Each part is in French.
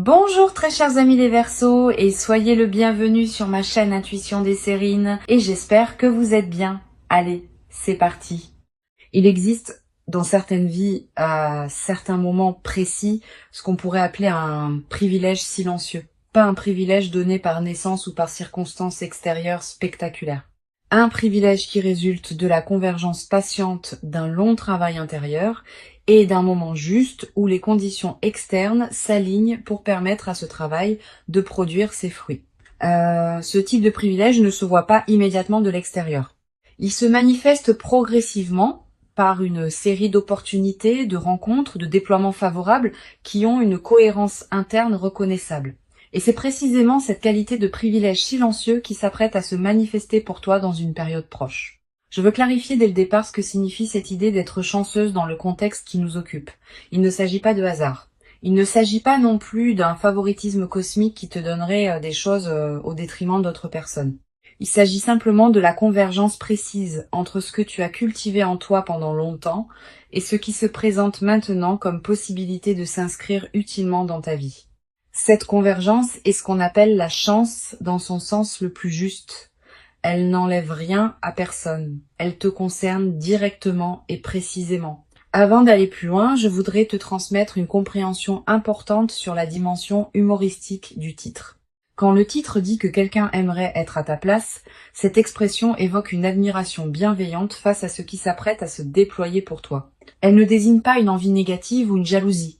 Bonjour très chers amis les Verseaux et soyez le bienvenu sur ma chaîne Intuition des Sérines et j'espère que vous êtes bien. Allez, c'est parti. Il existe dans certaines vies, à certains moments précis, ce qu'on pourrait appeler un privilège silencieux. Pas un privilège donné par naissance ou par circonstances extérieures spectaculaires. Un privilège qui résulte de la convergence patiente d'un long travail intérieur et d'un moment juste où les conditions externes s'alignent pour permettre à ce travail de produire ses fruits. Ce type de privilège ne se voit pas immédiatement de l'extérieur. Il se manifeste progressivement par une série d'opportunités, de rencontres, de déploiements favorables qui ont une cohérence interne reconnaissable. Et c'est précisément cette qualité de privilège silencieux qui s'apprête à se manifester pour toi dans une période proche. Je veux clarifier dès le départ ce que signifie cette idée d'être chanceuse dans le contexte qui nous occupe. Il ne s'agit pas de hasard. Il ne s'agit pas non plus d'un favoritisme cosmique qui te donnerait des choses au détriment d'autres personnes. Il s'agit simplement de la convergence précise entre ce que tu as cultivé en toi pendant longtemps et ce qui se présente maintenant comme possibilité de s'inscrire utilement dans ta vie. Cette convergence est ce qu'on appelle la chance dans son sens le plus juste. Elle n'enlève rien à personne. Elle te concerne directement et précisément. Avant d'aller plus loin, je voudrais te transmettre une compréhension importante sur la dimension humoristique du titre. Quand le titre dit que quelqu'un aimerait être à ta place, cette expression évoque une admiration bienveillante face à ce qui s'apprête à se déployer pour toi. Elle ne désigne pas une envie négative ou une jalousie.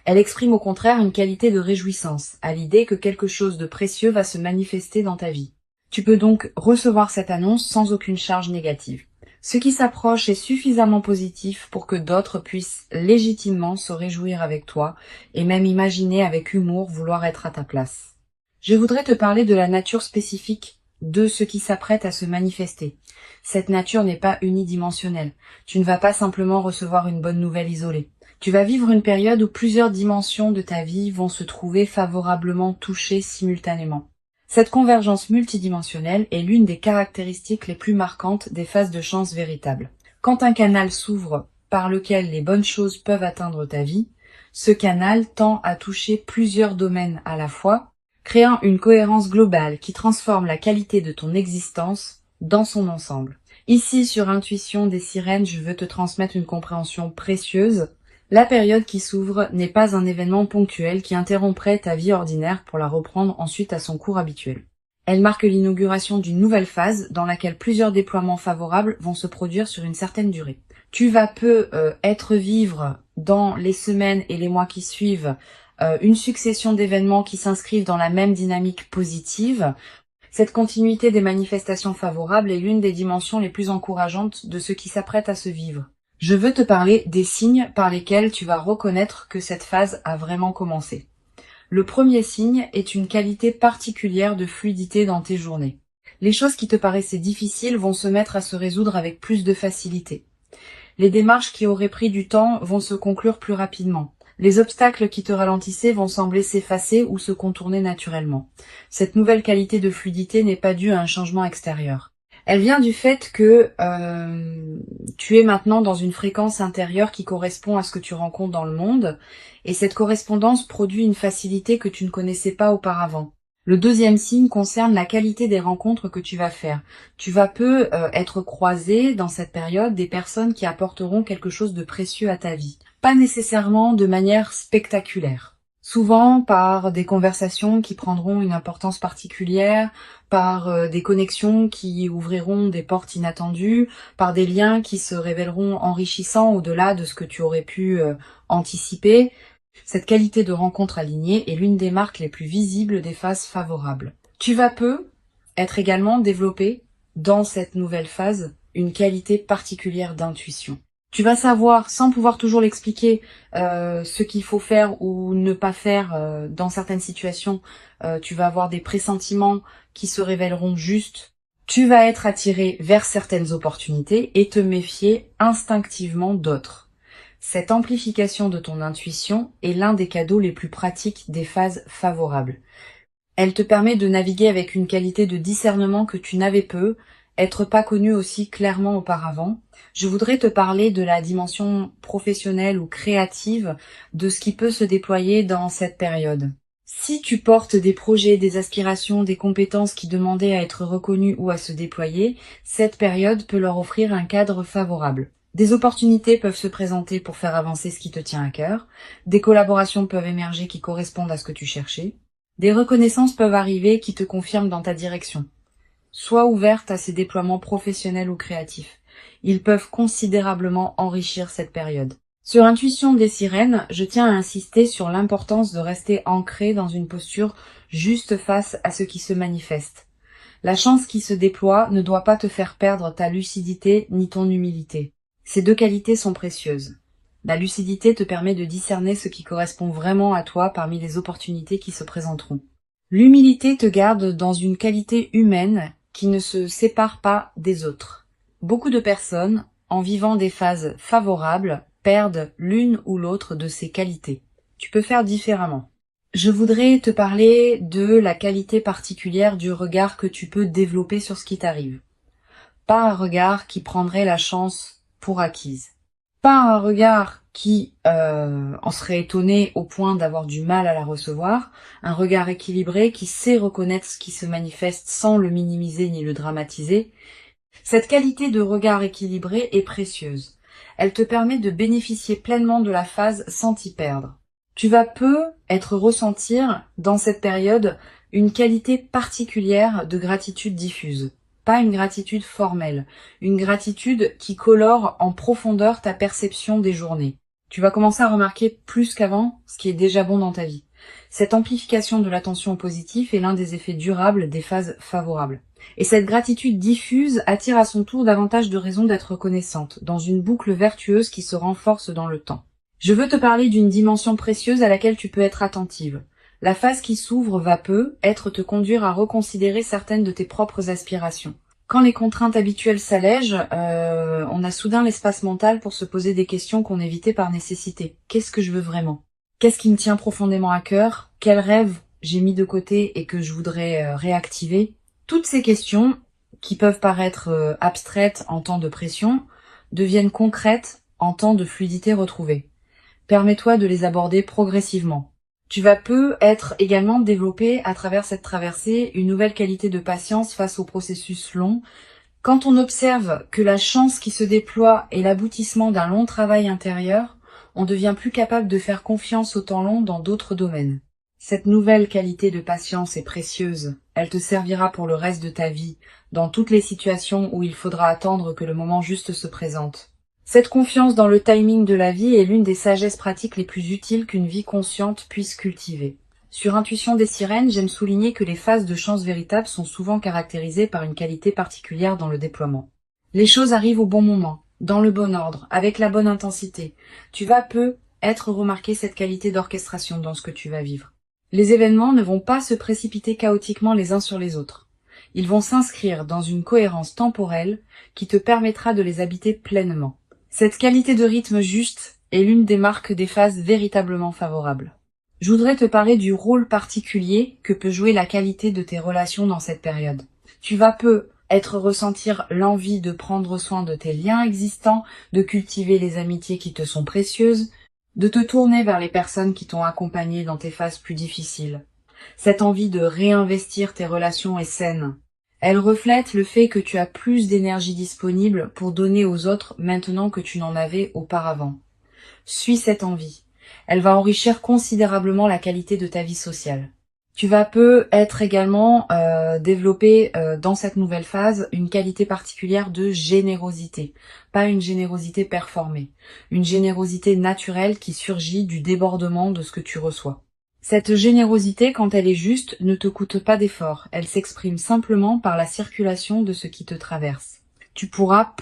Elle exprime au contraire une qualité de réjouissance, à l'idée que quelque chose de précieux va se manifester dans ta vie. Tu peux donc recevoir cette annonce sans aucune charge négative. Ce qui s'approche est suffisamment positif pour que d'autres puissent légitimement se réjouir avec toi et même imaginer avec humour vouloir être à ta place. Je voudrais te parler de la nature spécifique de ce qui s'apprête à se manifester. Cette nature n'est pas unidimensionnelle. Tu ne vas pas simplement recevoir une bonne nouvelle isolée. Tu vas vivre une période où plusieurs dimensions de ta vie vont se trouver favorablement touchées simultanément. Cette convergence multidimensionnelle est l'une des caractéristiques les plus marquantes des phases de chance véritables. Quand un canal s'ouvre par lequel les bonnes choses peuvent atteindre ta vie, ce canal tend à toucher plusieurs domaines à la fois, créant une cohérence globale qui transforme la qualité de ton existence dans son ensemble. Ici, sur Intuition des Sirènes, je veux te transmettre une compréhension précieuse. La période qui s'ouvre n'est pas un événement ponctuel qui interromprait ta vie ordinaire pour la reprendre ensuite à son cours habituel. Elle marque l'inauguration d'une nouvelle phase dans laquelle plusieurs déploiements favorables vont se produire sur une certaine durée. Tu vas être vivre dans les semaines et les mois qui suivent une succession d'événements qui s'inscrivent dans la même dynamique positive. Cette continuité des manifestations favorables est l'une des dimensions les plus encourageantes de ce qui s'apprête à se vivre. Je veux te parler des signes par lesquels tu vas reconnaître que cette phase a vraiment commencé. Le premier signe est une qualité particulière de fluidité dans tes journées. Les choses qui te paraissaient difficiles vont se mettre à se résoudre avec plus de facilité. Les démarches qui auraient pris du temps vont se conclure plus rapidement. Les obstacles qui te ralentissaient vont sembler s'effacer ou se contourner naturellement. Cette nouvelle qualité de fluidité n'est pas due à un changement extérieur. Elle vient du fait que tu es maintenant dans une fréquence intérieure qui correspond à ce que tu rencontres dans le monde, et cette correspondance produit une facilité que tu ne connaissais pas auparavant. Le deuxième signe concerne la qualité des rencontres que tu vas faire. Tu vas être croisé dans cette période des personnes qui apporteront quelque chose de précieux à ta vie. Pas nécessairement de manière spectaculaire. Souvent par des conversations qui prendront une importance particulière, par des connexions qui ouvriront des portes inattendues, par des liens qui se révéleront enrichissants au-delà de ce que tu aurais pu anticiper. Cette qualité de rencontre alignée est l'une des marques les plus visibles des phases favorables. Tu vas être également développé dans cette nouvelle phase une qualité particulière d'intuition. Tu vas savoir, sans pouvoir toujours l'expliquer, ce qu'il faut faire ou ne pas faire dans certaines situations. Tu vas avoir des pressentiments qui se révéleront justes. Tu vas être attiré vers certaines opportunités et te méfier instinctivement d'autres. Cette amplification de ton intuition est l'un des cadeaux les plus pratiques des phases favorables. Elle te permet de naviguer avec une qualité de discernement que tu n'avais être pas connu aussi clairement auparavant. Je voudrais te parler de la dimension professionnelle ou créative de ce qui peut se déployer dans cette période. Si tu portes des projets, des aspirations, des compétences qui demandaient à être reconnues ou à se déployer, cette période peut leur offrir un cadre favorable. Des opportunités peuvent se présenter pour faire avancer ce qui te tient à cœur, des collaborations peuvent émerger qui correspondent à ce que tu cherchais, des reconnaissances peuvent arriver qui te confirment dans ta direction. Sois ouverte à ces déploiements professionnels ou créatifs. Ils peuvent considérablement enrichir cette période. Sur Intuition des sirènes, je tiens à insister sur l'importance de rester ancré dans une posture juste face à ce qui se manifeste. La chance qui se déploie ne doit pas te faire perdre ta lucidité ni ton humilité. Ces deux qualités sont précieuses. La lucidité te permet de discerner ce qui correspond vraiment à toi parmi les opportunités qui se présenteront. L'humilité te garde dans une qualité humaine qui ne se sépare pas des autres. Beaucoup de personnes, en vivant des phases favorables, perdent l'une ou l'autre de ces qualités. Tu peux faire différemment. Je voudrais te parler de la qualité particulière du regard que tu peux développer sur ce qui t'arrive. Pas un regard qui prendrait la chance pour acquise. Pas un regard qui en serait étonné au point d'avoir du mal à la recevoir, un regard équilibré qui sait reconnaître ce qui se manifeste sans le minimiser ni le dramatiser. Cette qualité de regard équilibré est précieuse. Elle te permet de bénéficier pleinement de la phase sans t'y perdre. Tu vas ressentir dans cette période une qualité particulière de gratitude diffuse. Pas une gratitude formelle, une gratitude qui colore en profondeur ta perception des journées. Tu vas commencer à remarquer plus qu'avant ce qui est déjà bon dans ta vie. Cette amplification de l'attention au positif est l'un des effets durables des phases favorables. Et cette gratitude diffuse attire à son tour davantage de raisons d'être reconnaissante, dans une boucle vertueuse qui se renforce dans le temps. Je veux te parler d'une dimension précieuse à laquelle tu peux être attentive. La phase qui s'ouvre va te conduire à reconsidérer certaines de tes propres aspirations. Quand les contraintes habituelles s'allègent, on a soudain l'espace mental pour se poser des questions qu'on évitait par nécessité. Qu'est-ce que je veux vraiment ? Qu'est-ce qui me tient profondément à cœur ? Quels rêves j'ai mis de côté et que je voudrais réactiver ? Toutes ces questions, qui peuvent paraître abstraites en temps de pression, deviennent concrètes en temps de fluidité retrouvée. Permets-toi de les aborder progressivement. Tu vas être également développé à travers cette traversée une nouvelle qualité de patience face au processus long. Quand on observe que la chance qui se déploie est l'aboutissement d'un long travail intérieur, on devient plus capable de faire confiance au temps long dans d'autres domaines. Cette nouvelle qualité de patience est précieuse. Elle te servira pour le reste de ta vie, dans toutes les situations où il faudra attendre que le moment juste se présente. Cette confiance dans le timing de la vie est l'une des sagesses pratiques les plus utiles qu'une vie consciente puisse cultiver. Sur Intuition des sirènes, j'aime souligner que les phases de chance véritable sont souvent caractérisées par une qualité particulière dans le déploiement. Les choses arrivent au bon moment, dans le bon ordre, avec la bonne intensité. Tu vas être remarqué cette qualité d'orchestration dans ce que tu vas vivre. Les événements ne vont pas se précipiter chaotiquement les uns sur les autres. Ils vont s'inscrire dans une cohérence temporelle qui te permettra de les habiter pleinement. Cette qualité de rythme juste est l'une des marques des phases véritablement favorables. Je voudrais te parler du rôle particulier que peut jouer la qualité de tes relations dans cette période. Tu vas ressentir l'envie de prendre soin de tes liens existants, de cultiver les amitiés qui te sont précieuses, de te tourner vers les personnes qui t'ont accompagné dans tes phases plus difficiles. Cette envie de réinvestir tes relations est saine. Elle reflète le fait que tu as plus d'énergie disponible pour donner aux autres maintenant que tu n'en avais auparavant. Suis cette envie. Elle va enrichir considérablement la qualité de ta vie sociale. Tu vas être également développer dans cette nouvelle phase une qualité particulière de générosité. Pas une générosité performée. Une générosité naturelle qui surgit du débordement de ce que tu reçois. Cette générosité, quand elle est juste, ne te coûte pas d'effort. Elle s'exprime simplement par la circulation de ce qui te traverse. Tu pourras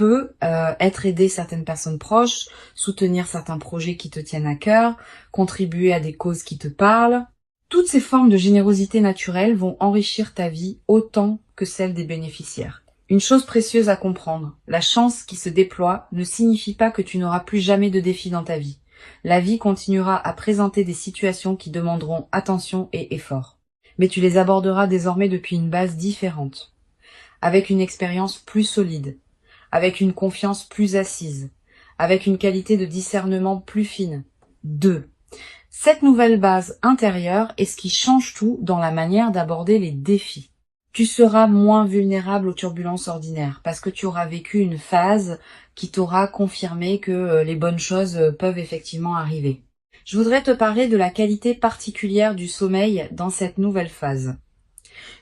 aider certaines personnes proches, soutenir certains projets qui te tiennent à cœur, contribuer à des causes qui te parlent. Toutes ces formes de générosité naturelle vont enrichir ta vie autant que celle des bénéficiaires. Une chose précieuse à comprendre, la chance qui se déploie ne signifie pas que tu n'auras plus jamais de défis dans ta vie. La vie continuera à présenter des situations qui demanderont attention et effort. Mais tu les aborderas désormais depuis une base différente, avec une expérience plus solide, avec une confiance plus assise, avec une qualité de discernement plus fine. 2. Cette nouvelle base intérieure est ce qui change tout dans la manière d'aborder les défis. Tu seras moins vulnérable aux turbulences ordinaires parce que tu auras vécu une phase qui t'aura confirmé que les bonnes choses peuvent effectivement arriver. Je voudrais te parler de la qualité particulière du sommeil dans cette nouvelle phase.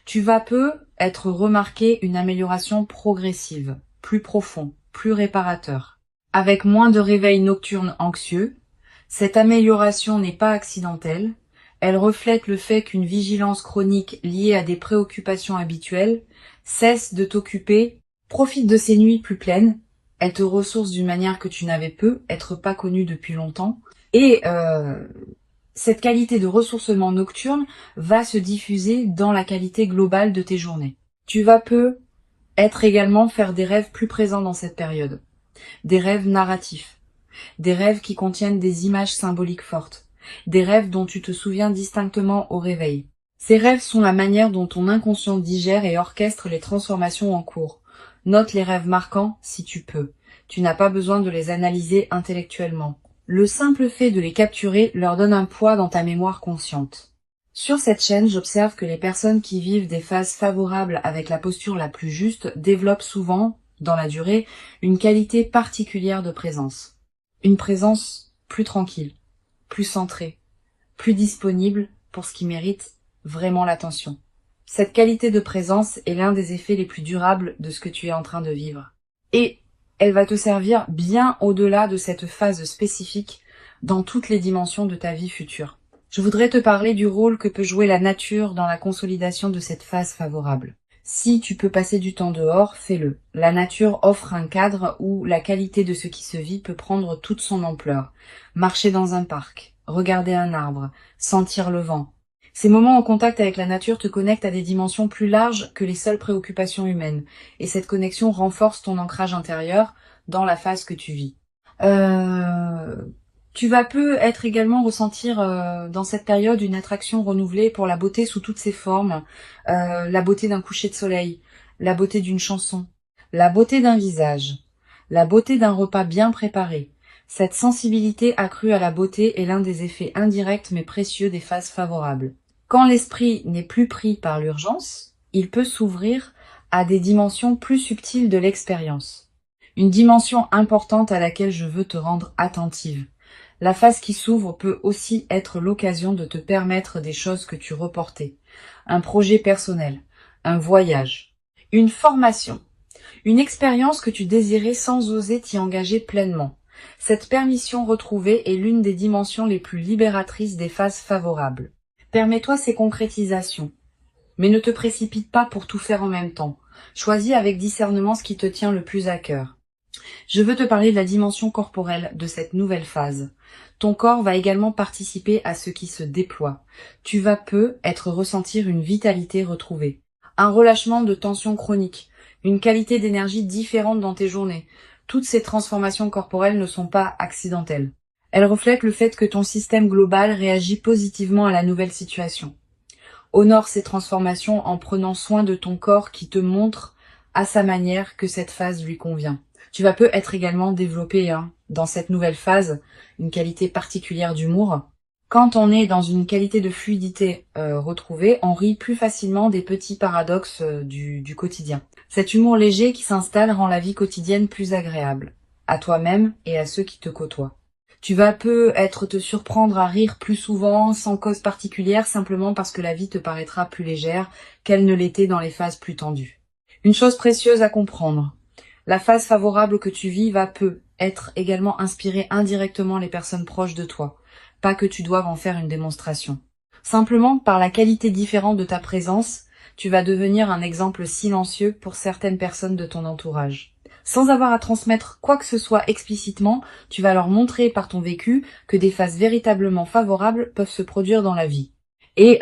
Tu vas peu être remarqué une amélioration progressive, plus profond, plus réparateur. Avec moins de réveils nocturnes anxieux, cette amélioration n'est pas accidentelle. Elle reflète le fait qu'une vigilance chronique liée à des préoccupations habituelles cesse de t'occuper, profite de ces nuits plus pleines, elle te ressource d'une manière que tu n'avais peu, être pas connue depuis longtemps, et cette qualité de ressourcement nocturne va se diffuser dans la qualité globale de tes journées. Tu vas peu être également faire des rêves plus présents dans cette période, des rêves narratifs, des rêves qui contiennent des images symboliques fortes, des rêves dont tu te souviens distinctement au réveil. Ces rêves sont la manière dont ton inconscient digère et orchestre les transformations en cours. Note les rêves marquants si tu peux. Tu n'as pas besoin de les analyser intellectuellement. Le simple fait de les capturer leur donne un poids dans ta mémoire consciente. Sur cette chaîne, j'observe que les personnes qui vivent des phases favorables avec la posture la plus juste développent souvent, dans la durée, une qualité particulière de présence. Une présence plus tranquille, plus centrée, plus disponible pour ce qui mérite vraiment l'attention. Cette qualité de présence est l'un des effets les plus durables de ce que tu es en train de vivre. Et elle va te servir bien au-delà de cette phase spécifique dans toutes les dimensions de ta vie future. Je voudrais te parler du rôle que peut jouer la nature dans la consolidation de cette phase favorable. Si tu peux passer du temps dehors, fais-le. La nature offre un cadre où la qualité de ce qui se vit peut prendre toute son ampleur. Marcher dans un parc, regarder un arbre, sentir le vent. Ces moments en contact avec la nature te connectent à des dimensions plus larges que les seules préoccupations humaines, et cette connexion renforce ton ancrage intérieur dans la phase que tu vis. Tu vas peu être également ressentir dans cette période une attraction renouvelée pour la beauté sous toutes ses formes, la beauté d'un coucher de soleil, la beauté d'une chanson, la beauté d'un visage, la beauté d'un repas bien préparé. Cette sensibilité accrue à la beauté est l'un des effets indirects mais précieux des phases favorables. Quand l'esprit n'est plus pris par l'urgence, il peut s'ouvrir à des dimensions plus subtiles de l'expérience. Une dimension importante à laquelle je veux te rendre attentive. La phase qui s'ouvre peut aussi être l'occasion de te permettre des choses que tu reportais. Un projet personnel, un voyage, une formation, une expérience que tu désirais sans oser t'y engager pleinement. Cette permission retrouvée est l'une des dimensions les plus libératrices des phases favorables. Permets-toi ces concrétisations, mais ne te précipite pas pour tout faire en même temps. Choisis avec discernement ce qui te tient le plus à cœur. Je veux te parler de la dimension corporelle de cette nouvelle phase. Ton corps va également participer à ce qui se déploie. Tu vas peu être ressentir une vitalité retrouvée, un relâchement de tension chronique, une qualité d'énergie différente dans tes journées. Toutes ces transformations corporelles ne sont pas accidentelles. Elles reflètent le fait que ton système global réagit positivement à la nouvelle situation. Honore ces transformations en prenant soin de ton corps qui te montre à sa manière que cette phase lui convient. Tu vas peu être également développé dans cette nouvelle phase une qualité particulière d'humour. Quand on est dans une qualité de fluidité retrouvée, on rit plus facilement des petits paradoxes du quotidien. Cet humour léger qui s'installe rend la vie quotidienne plus agréable, à toi-même et à ceux qui te côtoient. Tu vas peu être te surprendre à rire plus souvent, sans cause particulière, simplement parce que la vie te paraîtra plus légère qu'elle ne l'était dans les phases plus tendues. Une chose précieuse à comprendre. La phase favorable que tu vis va peu être également inspirer indirectement les personnes proches de toi. Pas que tu doives en faire une démonstration. Simplement, par la qualité différente de ta présence, tu vas devenir un exemple silencieux pour certaines personnes de ton entourage. Sans avoir à transmettre quoi que ce soit explicitement, tu vas leur montrer par ton vécu que des phases véritablement favorables peuvent se produire dans la vie. Et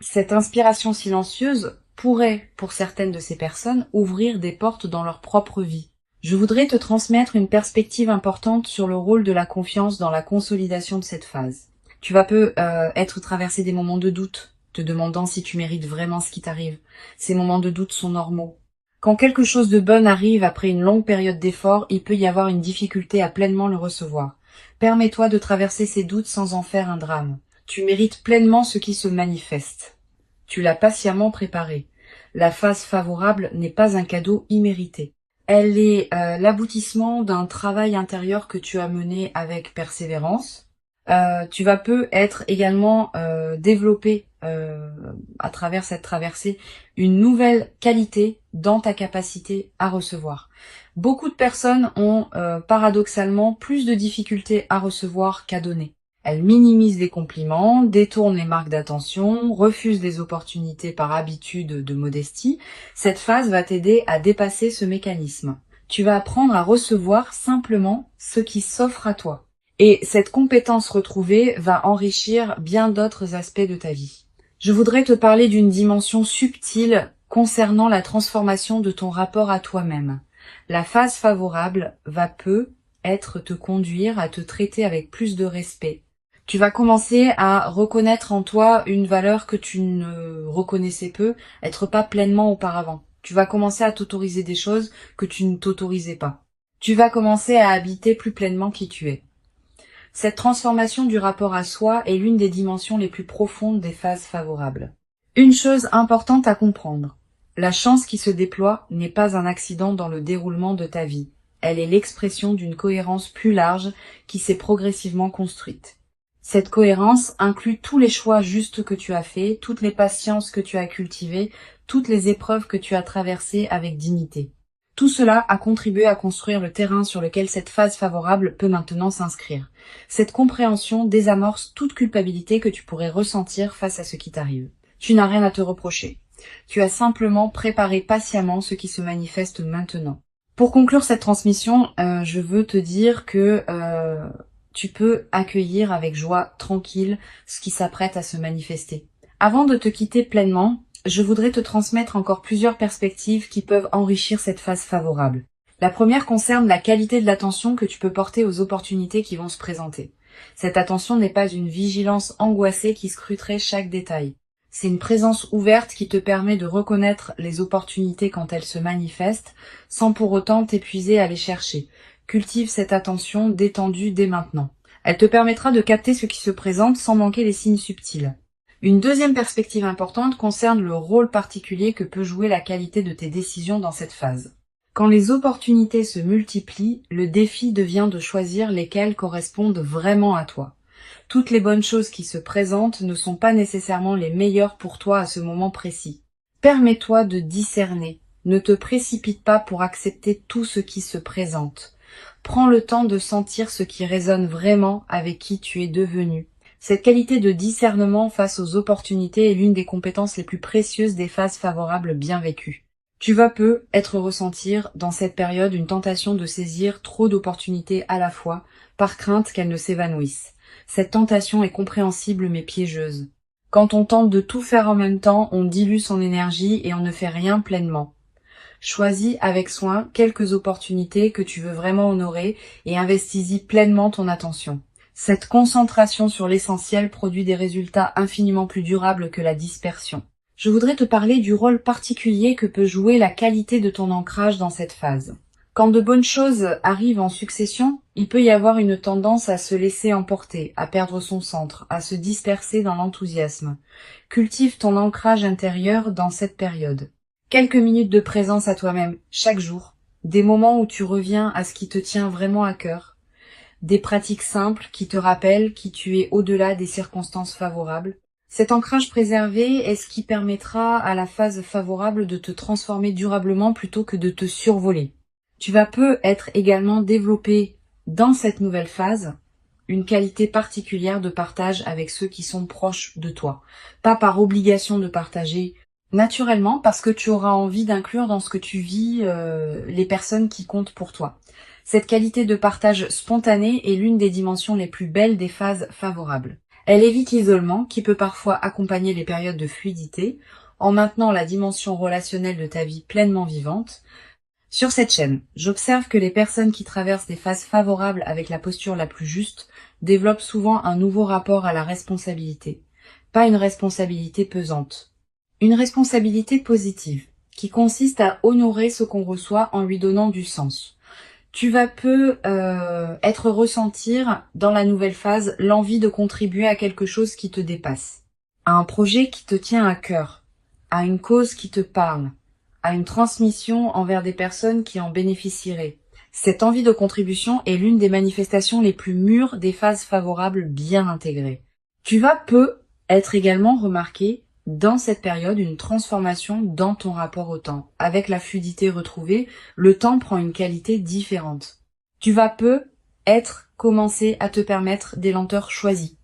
cette inspiration silencieuse pourrait, pour certaines de ces personnes, ouvrir des portes dans leur propre vie. Je voudrais te transmettre une perspective importante sur le rôle de la confiance dans la consolidation de cette phase. Tu vas peu être traversé des moments de doute, te demandant si tu mérites vraiment ce qui t'arrive. Ces moments de doute sont normaux. Quand quelque chose de bon arrive après une longue période d'effort, il peut y avoir une difficulté à pleinement le recevoir. Permets-toi de traverser ces doutes sans en faire un drame. Tu mérites pleinement ce qui se manifeste. Tu l'as patiemment préparé. La phase favorable n'est pas un cadeau immérité. Elle est l'aboutissement d'un travail intérieur que tu as mené avec persévérance. Tu vas peut être également développer à travers cette traversée une nouvelle qualité dans ta capacité à recevoir. Beaucoup de personnes ont paradoxalement plus de difficultés à recevoir qu'à donner. Elles minimisent les compliments, détournent les marques d'attention, refusent les opportunités par habitude de modestie. Cette phase va t'aider à dépasser ce mécanisme. Tu vas apprendre à recevoir simplement ce qui s'offre à toi. Et cette compétence retrouvée va enrichir bien d'autres aspects de ta vie. Je voudrais te parler d'une dimension subtile concernant la transformation de ton rapport à toi-même. La phase favorable va peut-être te conduire à te traiter avec plus de respect. Tu vas commencer à reconnaître en toi une valeur que tu ne reconnaissais être pas pleinement auparavant. Tu vas commencer à t'autoriser des choses que tu ne t'autorisais pas. Tu vas commencer à habiter plus pleinement qui tu es. Cette transformation du rapport à soi est l'une des dimensions les plus profondes des phases favorables. Une chose importante à comprendre. La chance qui se déploie n'est pas un accident dans le déroulement de ta vie. Elle est l'expression d'une cohérence plus large qui s'est progressivement construite. Cette cohérence inclut tous les choix justes que tu as faits, toutes les patiences que tu as cultivées, toutes les épreuves que tu as traversées avec dignité. Tout cela a contribué à construire le terrain sur lequel cette phase favorable peut maintenant s'inscrire. Cette compréhension désamorce toute culpabilité que tu pourrais ressentir face à ce qui t'arrive. Tu n'as rien à te reprocher. Tu as simplement préparé patiemment ce qui se manifeste maintenant. Pour conclure cette transmission, je veux te dire que tu peux accueillir avec joie tranquille ce qui s'apprête à se manifester. Avant de te quitter pleinement, je voudrais te transmettre encore plusieurs perspectives qui peuvent enrichir cette phase favorable. La première concerne la qualité de l'attention que tu peux porter aux opportunités qui vont se présenter. Cette attention n'est pas une vigilance angoissée qui scruterait chaque détail. C'est une présence ouverte qui te permet de reconnaître les opportunités quand elles se manifestent, sans pour autant t'épuiser à les chercher. Cultive cette attention détendue dès maintenant. Elle te permettra de capter ce qui se présente sans manquer les signes subtils. Une deuxième perspective importante concerne le rôle particulier que peut jouer la qualité de tes décisions dans cette phase. Quand les opportunités se multiplient, le défi devient de choisir lesquelles correspondent vraiment à toi. Toutes les bonnes choses qui se présentent ne sont pas nécessairement les meilleures pour toi à ce moment précis. Permets-toi de discerner. Ne te précipite pas pour accepter tout ce qui se présente. Prends le temps de sentir ce qui résonne vraiment avec qui tu es devenu. Cette qualité de discernement face aux opportunités est l'une des compétences les plus précieuses des phases favorables bien vécues. Tu vas peut-être ressentir dans cette période une tentation de saisir trop d'opportunités à la fois, par crainte qu'elles ne s'évanouissent. Cette tentation est compréhensible mais piégeuse. Quand on tente de tout faire en même temps, on dilue son énergie et on ne fait rien pleinement. Choisis avec soin quelques opportunités que tu veux vraiment honorer et investis-y pleinement ton attention. Cette concentration sur l'essentiel produit des résultats infiniment plus durables que la dispersion. Je voudrais te parler du rôle particulier que peut jouer la qualité de ton ancrage dans cette phase. Quand de bonnes choses arrivent en succession, il peut y avoir une tendance à se laisser emporter, à perdre son centre, à se disperser dans l'enthousiasme. Cultive ton ancrage intérieur dans cette période. Quelques minutes de présence à toi-même chaque jour, des moments où tu reviens à ce qui te tient vraiment à cœur, des pratiques simples qui te rappellent qui tu es au-delà des circonstances favorables. Cet ancrage préservé est ce qui permettra à la phase favorable de te transformer durablement plutôt que de te survoler. Tu vas peut-être également développer dans cette nouvelle phase une qualité particulière de partage avec ceux qui sont proches de toi. Pas par obligation de partager, naturellement parce que tu auras envie d'inclure dans ce que tu vis les personnes qui comptent pour toi. Cette qualité de partage spontané est l'une des dimensions les plus belles des phases favorables. Elle évite l'isolement qui peut parfois accompagner les périodes de fluidité en maintenant la dimension relationnelle de ta vie pleinement vivante. Sur cette chaîne, j'observe que les personnes qui traversent des phases favorables avec la posture la plus juste développent souvent un nouveau rapport à la responsabilité. Pas une responsabilité pesante. Une responsabilité positive, qui consiste à honorer ce qu'on reçoit en lui donnant du sens. Tu vas peu être ressentir dans la nouvelle phase l'envie de contribuer à quelque chose qui te dépasse, à un projet qui te tient à cœur, à une cause qui te parle, à une transmission envers des personnes qui en bénéficieraient. Cette envie de contribution est l'une des manifestations les plus mûres des phases favorables bien intégrées. Tu vas peu être également remarqué dans cette période une transformation dans ton rapport au temps. Avec la fluidité retrouvée, le temps prend une qualité différente. Tu vas peu commencer à te permettre des lenteurs choisies,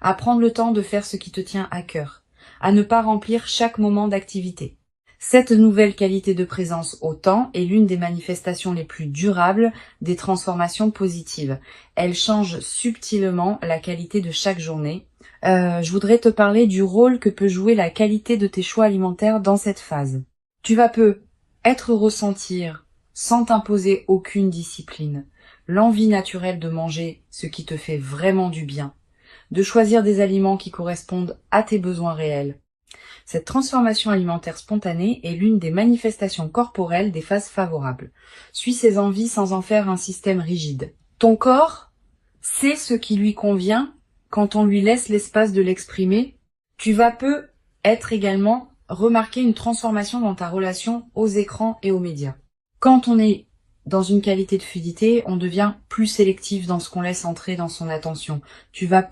à prendre le temps de faire ce qui te tient à cœur, à ne pas remplir chaque moment d'activité. Cette nouvelle qualité de présence au temps est l'une des manifestations les plus durables des transformations positives. Elle change subtilement la qualité de chaque journée. Je voudrais te parler du rôle que peut jouer la qualité de tes choix alimentaires dans cette phase. Tu vas peu ressentir, sans t'imposer aucune discipline, l'envie naturelle de manger ce qui te fait vraiment du bien, de choisir des aliments qui correspondent à tes besoins réels. Cette transformation alimentaire spontanée est l'une des manifestations corporelles des phases favorables. Suis ces envies sans en faire un système rigide. Ton corps sait ce qui lui convient quand on lui laisse l'espace de l'exprimer. Tu vas peu également remarquer une transformation dans ta relation aux écrans et aux médias. Quand on est dans une qualité de fluidité, on devient plus sélectif dans ce qu'on laisse entrer dans son attention. Tu vas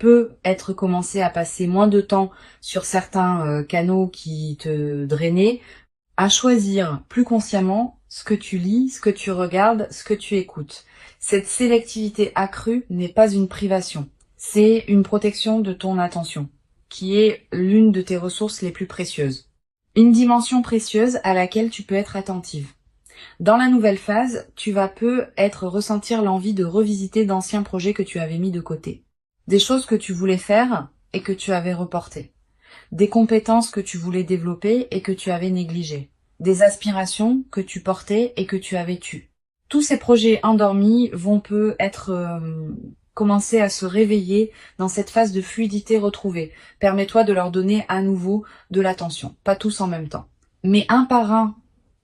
commencer à passer moins de temps sur certains canaux qui te drainaient, à choisir plus consciemment ce que tu lis, ce que tu regardes, ce que tu écoutes. Cette sélectivité accrue n'est pas une privation, c'est une protection de ton attention, qui est l'une de tes ressources les plus précieuses. Une dimension précieuse à laquelle tu peux être attentive. Dans la nouvelle phase, tu vas ressentir l'envie de revisiter d'anciens projets que tu avais mis de côté. Des choses que tu voulais faire et que tu avais reportées. Des compétences que tu voulais développer et que tu avais négligées. Des aspirations que tu portais et que tu avais tues. Tous ces projets endormis vont commencer à se réveiller dans cette phase de fluidité retrouvée. Permets-toi de leur donner à nouveau de l'attention. Pas tous en même temps, mais un par un,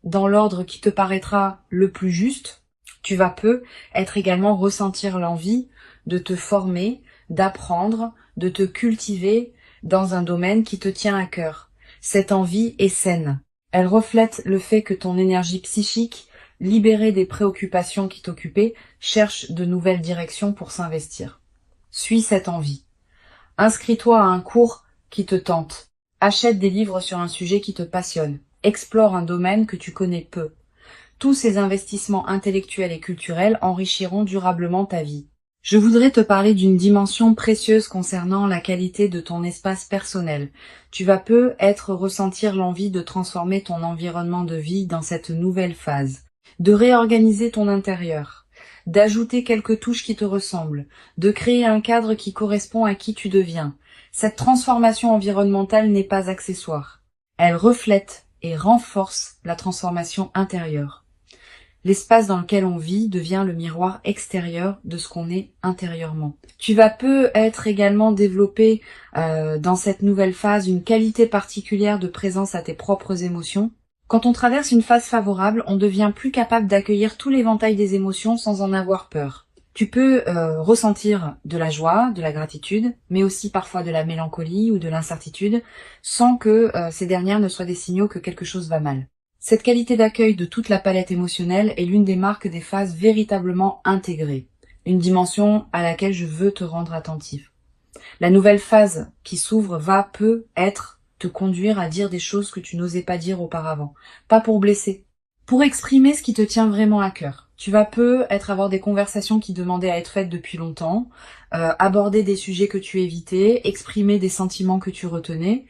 dans l'ordre qui te paraîtra le plus juste. Tu vas également ressentir l'envie de te former, d'apprendre, de te cultiver dans un domaine qui te tient à cœur. Cette envie est saine. Elle reflète le fait que ton énergie psychique, libérée des préoccupations qui t'occupaient, cherche de nouvelles directions pour s'investir. Suis cette envie. Inscris-toi à un cours qui te tente. Achète des livres sur un sujet qui te passionne. Explore un domaine que tu connais peu. Tous ces investissements intellectuels et culturels enrichiront durablement ta vie. Je voudrais te parler d'une dimension précieuse concernant la qualité de ton espace personnel. Tu vas ressentir l'envie de transformer ton environnement de vie dans cette nouvelle phase, de réorganiser ton intérieur, d'ajouter quelques touches qui te ressemblent, de créer un cadre qui correspond à qui tu deviens. Cette transformation environnementale n'est pas accessoire. Elle reflète et renforce la transformation intérieure. L'espace dans lequel on vit devient le miroir extérieur de ce qu'on est intérieurement. Tu vas également développer dans cette nouvelle phase une qualité particulière de présence à tes propres émotions. Quand on traverse une phase favorable, on devient plus capable d'accueillir tout l'éventail des émotions sans en avoir peur. Tu peux ressentir de la joie, de la gratitude, mais aussi parfois de la mélancolie ou de l'incertitude, sans que ces dernières ne soient des signaux que quelque chose va mal. Cette qualité d'accueil de toute la palette émotionnelle est l'une des marques des phases véritablement intégrées, une dimension à laquelle je veux te rendre attentif. La nouvelle phase qui s'ouvre va te conduire à dire des choses que tu n'osais pas dire auparavant, pas pour blesser, pour exprimer ce qui te tient vraiment à cœur. Tu vas avoir des conversations qui demandaient à être faites depuis longtemps, aborder des sujets que tu évitais, exprimer des sentiments que tu retenais.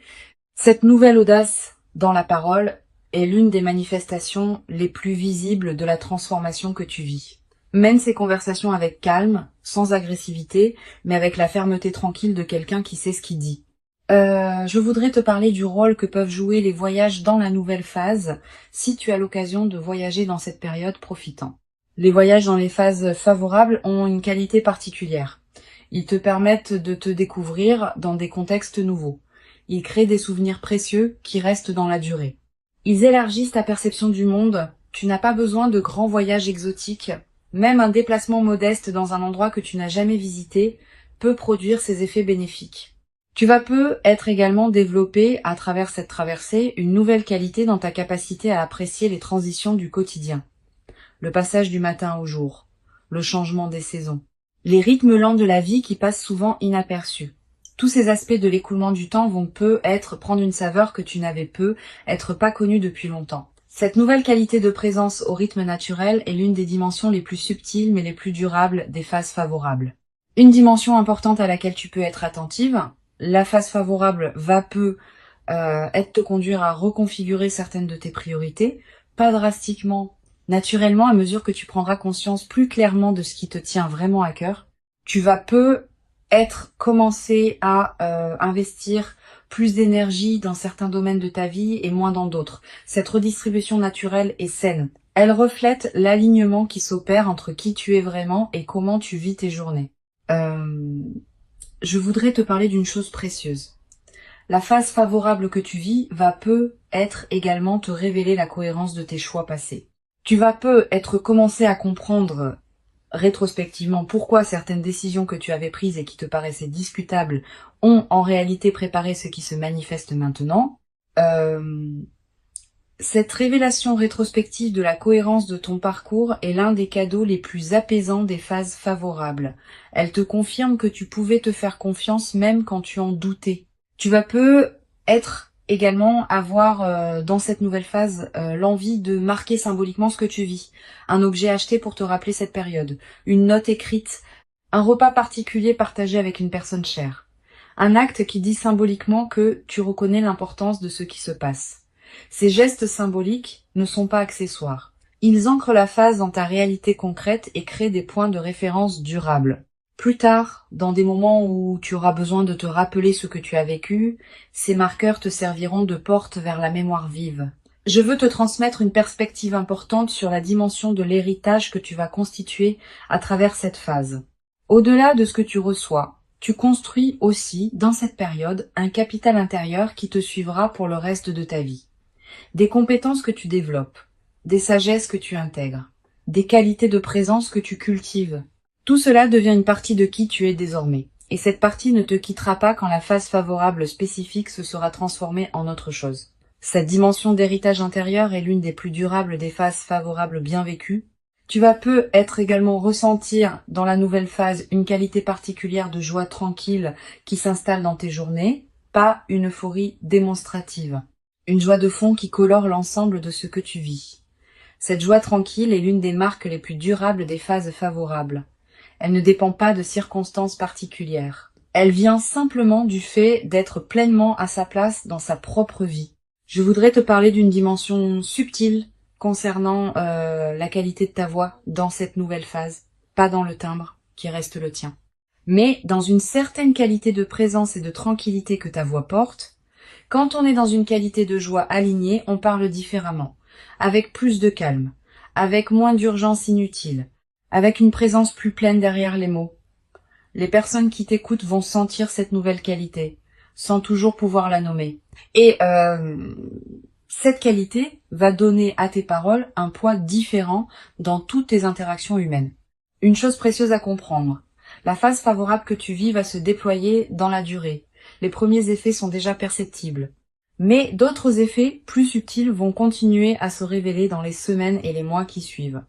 Cette nouvelle audace dans la parole est l'une des manifestations les plus visibles de la transformation que tu vis. Mène ces conversations avec calme, sans agressivité, mais avec la fermeté tranquille de quelqu'un qui sait ce qu'il dit. Je voudrais te parler du rôle que peuvent jouer les voyages dans la nouvelle phase, si tu as l'occasion de voyager dans cette période, profitant. Les voyages dans les phases favorables ont une qualité particulière. Ils te permettent de te découvrir dans des contextes nouveaux. Ils créent des souvenirs précieux qui restent dans la durée. Ils élargissent ta perception du monde. Tu n'as pas besoin de grands voyages exotiques Même un déplacement modeste dans un endroit que tu n'as jamais visité peut produire ses effets bénéfiques. Tu vas peu être également développé, à travers cette traversée, une nouvelle qualité dans ta capacité à apprécier les transitions du quotidien. Le passage du matin au jour, le changement des saisons, les rythmes lents de la vie qui passent souvent inaperçus. Tous ces aspects de l'écoulement du temps vont prendre une saveur que tu n'avais être pas connue depuis longtemps. Cette nouvelle qualité de présence au rythme naturel est l'une des dimensions les plus subtiles mais les plus durables des phases favorables. Une dimension importante à laquelle tu peux être attentive, la phase favorable va te conduire à reconfigurer certaines de tes priorités, pas drastiquement, naturellement, à mesure que tu prendras conscience plus clairement de ce qui te tient vraiment à cœur. Tu vas commencer à investir plus d'énergie dans certains domaines de ta vie et moins dans d'autres. Cette redistribution naturelle est saine. Elle reflète l'alignement qui s'opère entre qui tu es vraiment et comment tu vis tes journées. Je voudrais te parler d'une chose précieuse. La phase favorable que tu vis va être également te révéler la cohérence de tes choix passés. Tu vas être commencé à comprendre rétrospectivement pourquoi certaines décisions que tu avais prises et qui te paraissaient discutables ont en réalité préparé ce qui se manifeste maintenant. Cette révélation rétrospective de la cohérence de ton parcours est l'un des cadeaux les plus apaisants des phases favorables. Elle te confirme que tu pouvais te faire confiance même quand tu en doutais. Tu vas avoir dans cette nouvelle phase l'envie de marquer symboliquement ce que tu vis. Un objet acheté pour te rappeler cette période, une note écrite, un repas particulier partagé avec une personne chère. Un acte qui dit symboliquement que tu reconnais l'importance de ce qui se passe. Ces gestes symboliques ne sont pas accessoires. Ils ancrent la phase dans ta réalité concrète et créent des points de référence durables. Plus tard, dans des moments où tu auras besoin de te rappeler ce que tu as vécu, ces marqueurs te serviront de porte vers la mémoire vive. Je veux te transmettre une perspective importante sur la dimension de l'héritage que tu vas constituer à travers cette phase. Au-delà de ce que tu reçois, tu construis aussi, dans cette période, un capital intérieur qui te suivra pour le reste de ta vie. Des compétences que tu développes, des sagesses que tu intègres, des qualités de présence que tu cultives. Tout cela devient une partie de qui tu es désormais. Et cette partie ne te quittera pas quand la phase favorable spécifique se sera transformée en autre chose. Cette dimension d'héritage intérieur est l'une des plus durables des phases favorables bien vécues. Tu vas être également ressentir dans la nouvelle phase une qualité particulière de joie tranquille qui s'installe dans tes journées, pas une euphorie démonstrative. Une joie de fond qui colore l'ensemble de ce que tu vis. Cette joie tranquille est l'une des marques les plus durables des phases favorables. Elle ne dépend pas de circonstances particulières. Elle vient simplement du fait d'être pleinement à sa place dans sa propre vie. Je voudrais te parler d'une dimension subtile concernant la qualité de ta voix dans cette nouvelle phase, pas dans le timbre qui reste le tien, mais dans une certaine qualité de présence et de tranquillité que ta voix porte. Quand on est dans une qualité de joie alignée, on parle différemment, avec plus de calme, avec moins d'urgence inutile, avec une présence plus pleine derrière les mots. Les personnes qui t'écoutent vont sentir cette nouvelle qualité, sans toujours pouvoir la nommer. Et cette qualité va donner à tes paroles un poids différent dans toutes tes interactions humaines. Une chose précieuse à comprendre, la phase favorable que tu vis va se déployer dans la durée. Les premiers effets sont déjà perceptibles. Mais d'autres effets plus subtils vont continuer à se révéler dans les semaines et les mois qui suivent.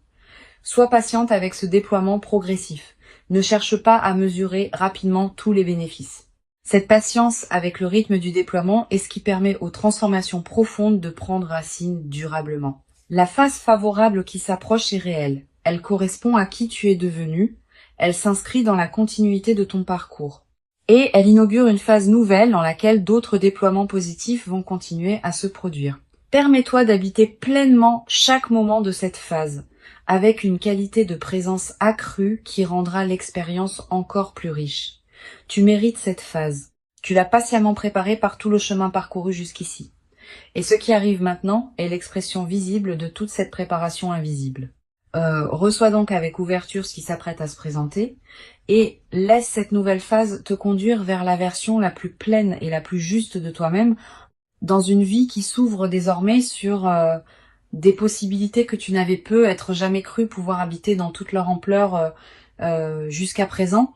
Sois patiente avec ce déploiement progressif. Ne cherche pas à mesurer rapidement tous les bénéfices. Cette patience avec le rythme du déploiement est ce qui permet aux transformations profondes de prendre racine durablement. La phase favorable qui s'approche est réelle. Elle correspond à qui tu es devenu. Elle s'inscrit dans la continuité de ton parcours. Et elle inaugure une phase nouvelle dans laquelle d'autres déploiements positifs vont continuer à se produire. Permets-toi d'habiter pleinement chaque moment de cette phase, avec une qualité de présence accrue qui rendra l'expérience encore plus riche. Tu mérites cette phase. Tu l'as patiemment préparée par tout le chemin parcouru jusqu'ici. Et ce qui arrive maintenant est l'expression visible de toute cette préparation invisible. Reçois donc avec ouverture ce qui s'apprête à se présenter et laisse cette nouvelle phase te conduire vers la version la plus pleine et la plus juste de toi-même dans une vie qui s'ouvre désormais sur des possibilités que tu n'avais peut-être jamais cru pouvoir habiter dans toute leur ampleur jusqu'à présent.